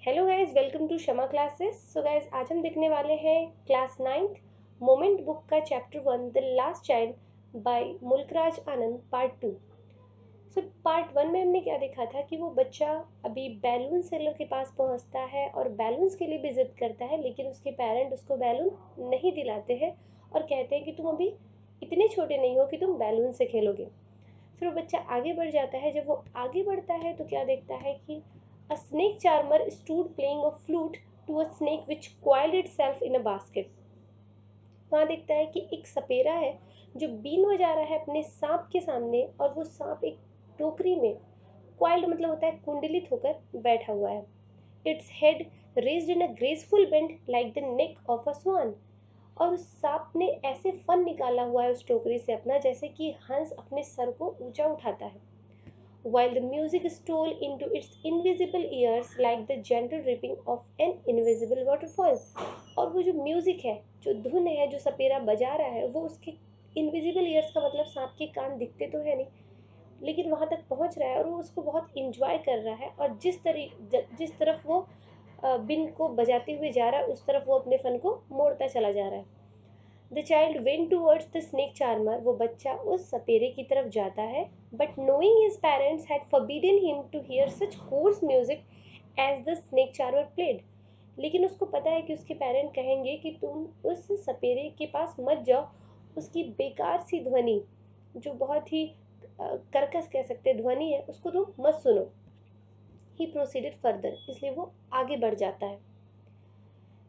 Hello guys, welcome to Shama classes. So guys, आज हम देखने वाले हैं क्लास 9th मोमेंट बुक का chapter 1 the last child by Mulkraj Anand part 2। So part 1 में हमने क्या देखा था कि वो बच्चा अभी बैलून सेलर के पास पहुंचता है और बैलून्स के लिए भी जिद करता है, लेकिन उसके पेरेंट उसको बैलून नहीं दिलाते हैं और कहते हैं कि तुम अभी इतने छोटे नहीं हो कि तुम बैलून से खेलोगे। फिर वो बच्चा आगे बढ़ जाता है। जब वो आगे बढ़ता है तो क्या देखता है कि a snake charmer stood playing a flute to a snake which coiled itself in a basket। वहां देखता है कि एक सपेरा है जो बीन बजा रहा है अपने सांप के सामने, और वो सांप एक टोकरी में क्वाइल्ड मतलब होता है कुंडलित होकर बैठा हुआ है। Its head raised in a graceful bend like the neck of a swan. और उस सांप ने ऐसे फन निकाला हुआ है उस टोकरी से अपना, जैसे कि हंस अपने सर को ऊंचा उठाता है। While the music stole into its invisible ears like the gentle dripping of an invisible waterfall। और वो जो म्यूजिक है, जो धुन है, जो सपेरा बजा रहा है, वो उसके इनविजिबल ईयर्स का मतलब सांप के कान दिखते तो है नहीं, लेकिन वहां तक पहुंच रहा है और वो उसको बहुत इंजॉय कर रहा है। और जिस तरफ वो बिन को बजाते हुए जा रहा है, उस तरफ वो अपने फन को मोड़ता चला जा रहा है। The child went towards the snake charmer. वो बच्चा उस सपेरे की तरफ जाता है, but knowing his parents had forbidden him to hear such coarse music as the snake charmer played. लेकिन उसको पता है कि उसके पेरेंट कहेंगे कि तुम उस सपेरे के पास मत जाओ, उसकी बेकार सी ध्वनि, जो बहुत ही कर्कश कह सकते ध्वनि है, उसको तुम मत सुनो। ही प्रोसीडेड फर्दर, इसलिए वो आगे बढ़ जाता है।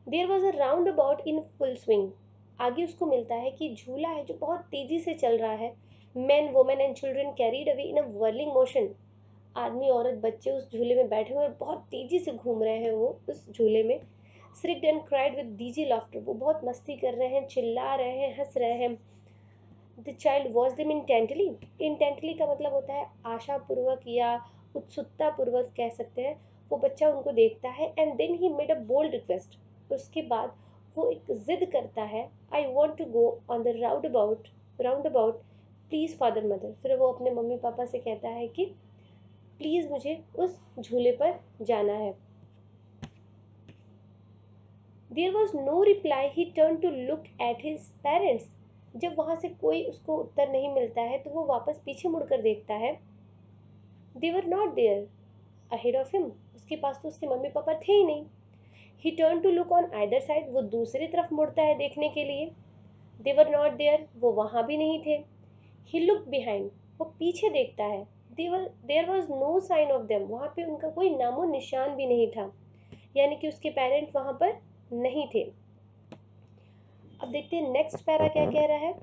There was a roundabout in full swing. आगे उसको मिलता है कि झूला है जो बहुत तेजी से चल रहा है। Main women and children carried away in a whirling motion. आदमी औरत बच्चे उस झूले में बैठे हुए और बहुत तेजी से घूम रहे हैं वो उस झूले में। श्रिक्ड एंड क्राइड विद डीजी लाफ्टर। वो बहुत मस्ती कर रहे हैं, चिल्ला रहे हैं, हंस रहे हैं। The child watch them intently. Intently का मतलब होता है आशापूर्वक या उत्सुकता पूर्वक कह सकते हैं। वो बच्चा उनको देखता है and then he made a bold request. उसके बाद वो एक जिद करता है, I want to go on the roundabout please father mother. फिर वो अपने मम्मी पापा से कहता है कि प्लीज मुझे उस झूले पर जाना है। There was no reply. He turn to look at his parents. जब वहां से कोई उसको उत्तर नहीं मिलता है तो वो वापस पीछे मुड़कर देखता है। They were not there ahead of him. उसके पास तो उसके मम्मी पापा थे ही नहीं। He turn to look on either side. वो दूसरी तरफ मुड़ता है देखने के लिए। They were not there. वो वहां भी नहीं थे। He look behind. वो पीछे देखता है। There was no sign of them. वहां पे उनका कोई नामो निशान भी नहीं था, यानी कि उसके पेरेंट वहां पर नहीं थे। अब देखते हैं नेक्स्ट पैरा क्या कह रहा है।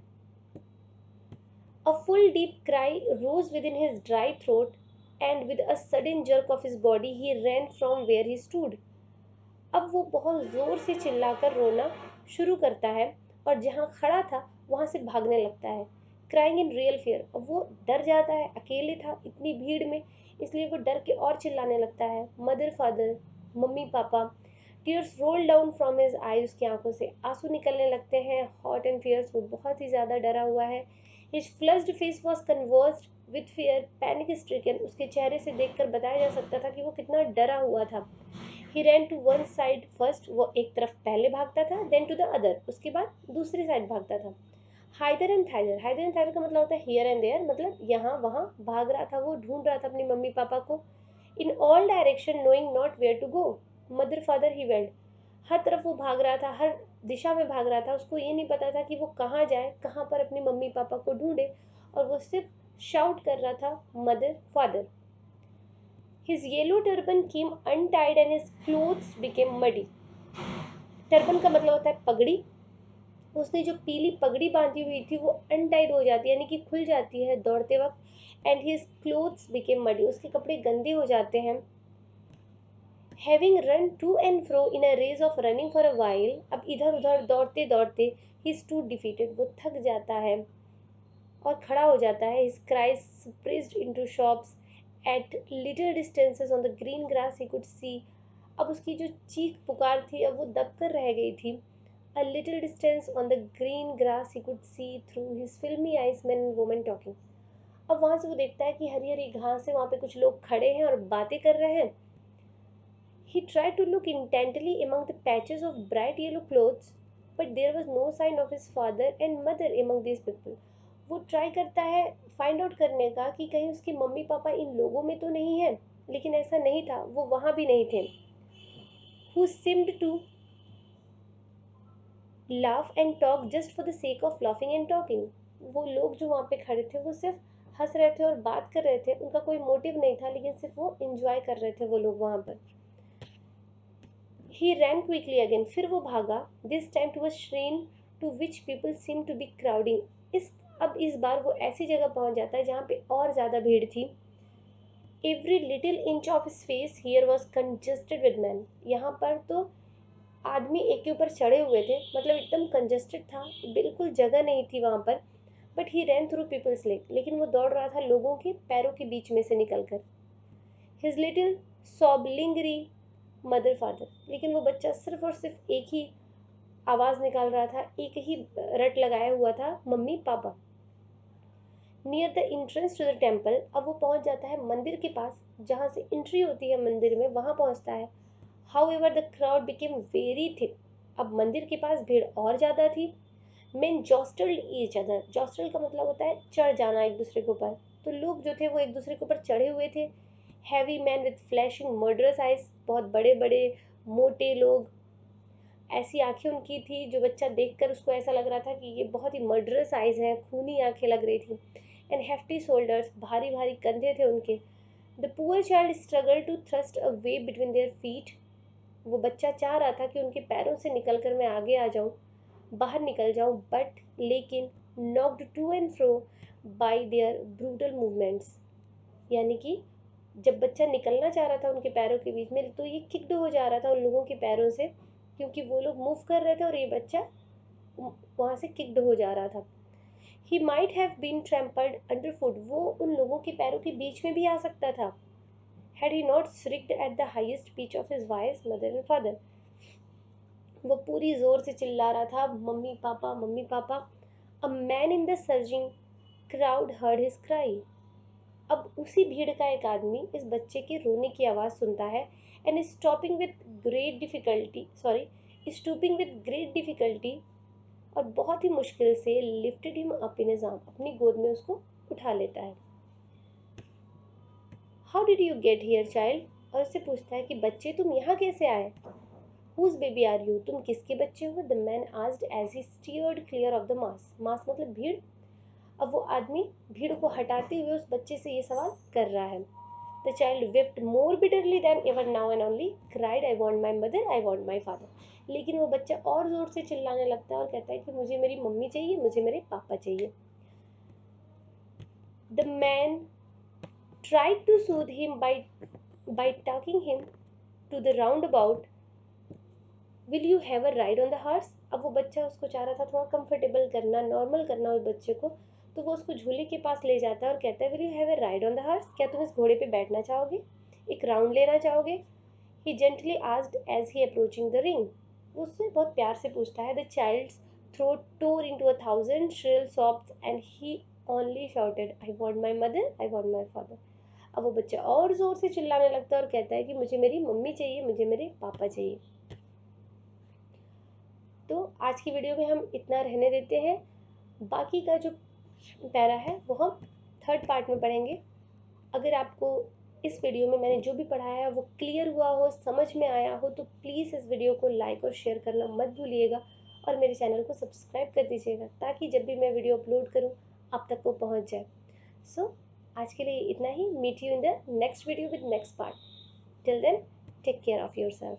A full deep cry rose within his dry throat, and with a sudden jerk of his body he ran from where he stood। अब वो बहुत जोर से चिल्लाकर रोना शुरू करता है और जहाँ खड़ा था वहां से भागने लगता है। Crying in real fear. अब वो डर जाता है, अकेले था इतनी भीड़ में, इसलिए वो डर के और चिल्लाने लगता है। Mother father, mummy papa. Tears roll down from his eye. उसकी आंखों से आंसू निकलने लगते हैं। Hot and fierce. वो बहुत ही ज्यादा डरा हुआ है। His flushed face was conversed with fear, panic stricken. उसके चेहरे से देखकर बताया जा सकता था कि वो कितना डरा हुआ था। He ran to one side first. वो एक तरफ पहले भागता था, देन टू द अदर, उसके बाद दूसरी साइड भागता था। हाइदर एंड थाइदर। हाइदर एंड थाइदर का मतलब होता है हियर एंड देयर, मतलब यहाँ वहाँ भाग रहा था, वो ढूंढ रहा था अपनी मम्मी पापा को। In all direction knowing not where to go. Mother father he wailed. हर तरफ वो भाग रहा था, हर दिशा में भाग रहा था। उसको ये नहीं पता था कि वो कहाँ जाए, कहाँ पर अपनी मम्मी पापा को ढूंढे, और वो सिर्फ शाउट कर रहा था, mother father. His yellow turban came untied and his clothes became muddy। Turban का मतलब होता है पगड़ी। उसने जो पीली पगड़ी बांधी हुई थी वो अनटाइड हो जाती है, यानी कि खुल जाती है दौड़ते वक्त। And his clothes became muddy. उसके कपड़े गंदे हो जाते हैं। Having run to and fro in a race of running for a while. अब इधर उधर दौड़ते दौड़ते ही स्टूड डिफीटेड। वो थक जाता है और खड़ा हो जाता है। His cries spread into shops at little distances on the green grass he could see। अब उसकी जो चीख पुकार थी अब वो दबकर रह गई थी। A little distance on the green grass he could see through his filmy eyes men and women talking। अब वहां से वो देखता है कि हरी हरी घास है, वहां पे कुछ लोग खड़े हैं और बातें कर रहे हैं। He tried to look intently among the patches of bright yellow clothes, but there was no sign of his father and mother among these people. वो ट्राई करता है फाइंड आउट करने का कि कहीं उसके मम्मी पापा इन लोगों में तो नहीं है, लेकिन ऐसा नहीं था, वो वहां भी नहीं थे. Who seemed to laugh and talk just for the sake of laughing and talking. वो लोग जो वहाँ पे खड़े थे वो सिर्फ हंस रहे थे और बात कर रहे थे, उनका कोई मोटिव नहीं था, लेकिन सिर्फ वो इंजॉय कर रहे थे वो लोग वहाँ पर. He ran quickly again. फिर वो भागा. This time to a shrine to which people seemed to be crowding. इस बार वो ऐसी जगह पहुंच जाता है जहाँ पे और ज़्यादा भीड़ थी. Every little inch of his face here was congested with men. यहाँ पर तो आदमी एक के ऊपर चढ़े हुए थे, मतलब एकदम कंजेस्टेड था, बिल्कुल जगह नहीं थी वहां पर. But he ran through people's leg, लेकिन वो दौड़ रहा था लोगों के पैरों के बीच में से निकलकर. हिज लिटिल सॉबलिंगरी मदर फादर, लेकिन वो बच्चा सिर्फ और सिर्फ एक ही आवाज निकाल रहा था, एक ही रट लगाया हुआ था, mummy papa. Near the entrance to the temple, अब वो पहुंच जाता है मंदिर के पास, जहाँ से एंट्री होती है मंदिर में, वहां पहुंचता है. However, the crowd became very thick. अब मंदिर के पास भीड़ और ज़्यादा थी. Men jostled each other. Jostle का मतलब होता है चढ़ जाना एक दूसरे के ऊपर. तो लोग जो थे वो एक दूसरे के ऊपर चढ़े हुए थे. Heavy men with flashing murderous eyes. बहुत बड़े बड़े मोटे लोग, ऐसी आंखें उनकी थी जो बच्चा देखकर उसको ऐसा लग रहा था कि ये बहुत ही मर्डरस आइज हैं, खूनी आंखें लग रही थी. एंड hefty shoulders, भारी भारी कंधे थे उनके. The poor child struggled to thrust a way between their feet. वो बच्चा चाह रहा था कि उनके पैरों से निकलकर मैं आगे आ जाऊं, बाहर निकल जाऊं, बट लेकिन knocked to and fro by their brutal movements. यानी कि जब बच्चा निकलना चाह रहा था उनके पैरों के बीच में, तो ये किक्ड हो जा रहा था उन लोगों के पैरों से, क्योंकि वो लोग मूव कर रहे थे और ये बच्चा वहां से किक्ड हो जा रहा था. He might have been trampled underfoot, वो उन लोगों के पैरों के बीच में भी आ सकता था. Had he not shrieked at the highest pitch of his voice, mother and father. वो पूरी जोर से चिल्ला रहा था, mummy papa mummy papa. A man in the surging crowd heard his cry. अब उसी भीड़ का एक आदमी इस बच्चे के रोने की आवाज सुनता है. And stopping with great difficulty, stooping with great difficulty, और बहुत ही मुश्किल से lifted him up in his arm, अपनी गोद में उसको उठा लेता है. How did you get here, child? और उससे पूछता है कि बच्चे तुम यहाँ कैसे आए. Whose baby are you? तुम किसके बच्चे हो? The man asked as he steered clear of the mass. Mass मतलब भीड़. अब वो आदमी भीड़ को हटाते हुए उस बच्चे से ये सवाल कर रहा है. The child wept more bitterly than ever now and only cried, I want my mother, I want my father. लेकिन वो बच्चा और जोर से चिल्लाने लगता है और कहता है कि मुझे मेरी मम्मी चाहिए, मुझे मेरे पापा चाहिए. The man tried to soothe him by taking him to the roundabout. Will you have a ride on the horse? अब वो बच्चा उसको चाह रहा था थोड़ा कंफर्टेबल करना, नॉर्मल करना उस बच्चे को, तो वो उसको झूले के पास ले जाता है और कहता है will you have a ride on the horse, क्या तुम इस घोड़े पे बैठना चाहोगे, एक राउंड लेना चाहोगे. He gently asked as he approaching the ring. वो उससे बहुत प्यार से पूछता है. The child's throat tore into 1,000 shrill sobs and he only shouted, I want my mother, I want my father. अब वो बच्चा और जोर से चिल्लाने लगता है और कहता है कि मुझे मेरी मम्मी चाहिए, मुझे मेरे पापा चाहिए. तो आज की वीडियो में हम इतना रहने देते हैं. बाकी का जो पैरा है वो हम थर्ड पार्ट में पढ़ेंगे. अगर आपको इस वीडियो में मैंने जो भी पढ़ाया है वो क्लियर हुआ हो, समझ में आया हो, तो प्लीज़ इस वीडियो को लाइक और शेयर करना मत भूलिएगा और मेरे चैनल को सब्सक्राइब कर दीजिएगा, ताकि जब भी मैं वीडियो अपलोड करूँ आप तक वो पहुँच जाए. सो आज के लिए इतना ही. Meet you in the next video with next part. Till then take care of your self.